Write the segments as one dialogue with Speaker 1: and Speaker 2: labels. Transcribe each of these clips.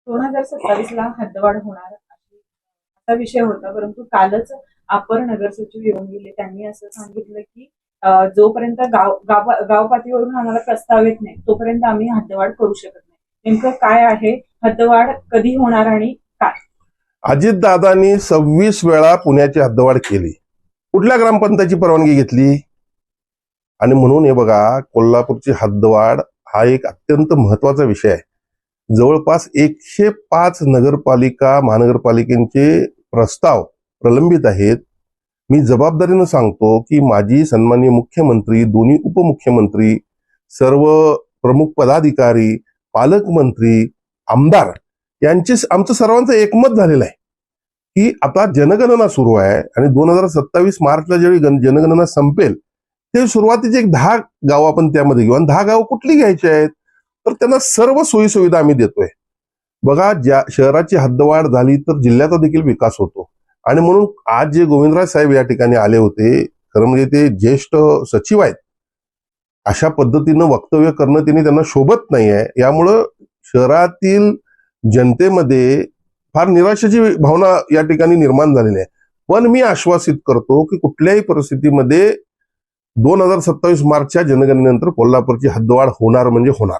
Speaker 1: 2027 ला हद्दवाढ होणार असा विषय होता, परंतु कालच अपर नगर सचिव येऊन गेले. त्यांनी असं सांगितलं की जोपर्यंत गाव पातळीवरून आम्हाला प्रस्ताव येत नाही तोपर्यंत आम्ही हद्दवाढ करू शकत नाही. नेमकं काय आहे, हद्दवाढ कधी होणार आणि काय?
Speaker 2: अजितदादांनी 26 वेळा पुण्याची हद्दवाढ केली. कुठल्या ग्रामपंचायतीची परवानगी घेतली? आणि म्हणून हे बघा, कोल्हापूरची हद्दवाढ हा एक अत्यंत महत्वाचा विषय आहे. जवळपास 105 नगरपालिका महानगरपालिकेचे प्रस्ताव प्रलंबित आहेत. मी जबाबदारीनं सांगतो की माजी सन्माननीय मुख्यमंत्री, दोन्ही उपमुख्यमंत्री, सर्व प्रमुख पदाधिकारी, पालकमंत्री, आमदार यांचे आमचं सर्वांचं एकमत झालेलं आहे की आता जनगणना सुरू आहे आणि 2027 मार्चला ज्यावेळी जनगणना संपेल ते सुरुवातीचे एक 10 गावं आपण त्यामध्ये घेऊ. आणि 10 गावं कुठली घ्यायची आहेत? तर त्यांना सर्व सोयी सुविधा आम्ही देतोय. बघा, ज्या शहराची हद्दवाढ झाली तर जिल्ह्याचा देखील विकास होतो. आणि म्हणून आज जे गोविंदराज साहेब या ठिकाणी आले होते, खरं म्हणजे ते ज्येष्ठ सचिव आहेत, अशा पद्धतीनं वक्तव्य करणं त्यांना शोभत नाही आहे. यामुळं शहरातील जनतेमध्ये फार निराशेची भावना या ठिकाणी निर्माण झालेली आहे. पण मी आश्वासित करतो की कुठल्याही परिस्थितीमध्ये 2027 मार्चच्या जनगणनेनंतर कोल्हापूरची हद्दवाढ होणार म्हणजे होणार.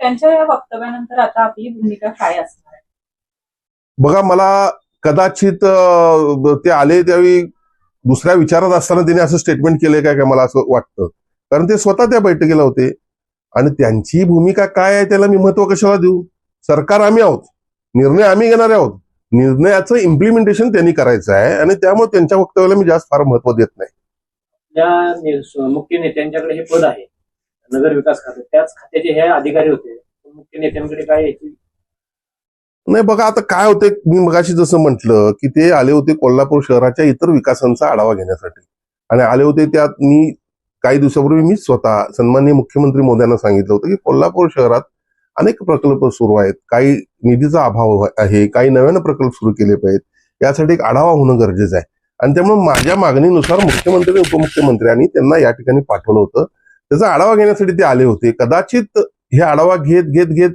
Speaker 1: त्यांच्या या वक्तव्यानंतर आता आपली भूमिका काय असणार आहे?
Speaker 2: बघा, मला कदाचित ते आले त्यावेळी दुसऱ्या विचारात असताना त्यांनी असं स्टेटमेंट केलंय काय मला असं वाटतं. कारण ते स्वतः त्या बैठकीला होते आणि त्यांची भूमिका काय आहे त्याला मी महत्व कशाला देऊ? सरकार आम्ही आहोत, निर्णय आम्ही घेणार आहोत, निर्णयाचं इम्प्लिमेंटेशन त्यांनी करायचं आहे आणि त्यामुळे त्यांच्या वक्तव्याला मी जास्त फार महत्व देत नाही.
Speaker 3: या मुख्य नेत्यांच्याकडे हे पद आहे नगर विकास खाते, त्याच खात्याचे हे अधिकारी होते. मुख्य नेत्यांकडे काय याची
Speaker 2: नाही. बघा, आता काय होते, मी मगाशी जसं म्हटलं की ते आले होते कोल्हापूर शहराच्या इतर विकासांचा आढावा घेण्यासाठी आणि आले होते. त्यात मी काही दिवसापूर्वी मी स्वतः सन्माननीय मुख्यमंत्री मोदयांना सांगितलं होतं की कोल्हापूर शहरात अनेक प्रकल्प सुरू आहेत, काही निधीचा अभाव आहे, काही नव्यानं प्रकल्प सुरू केले पाहिजेत, यासाठी एक आढावा होणं गरजेचं आहे. आणि त्यामुळे माझ्या मागणीनुसार मुख्यमंत्री आणि उपमुख्यमंत्र्यांनी त्यांना या ठिकाणी पाठवलं होतं. त्याचा आढावा घेण्यासाठी ते आले होते. कदाचित हे आढावा घेत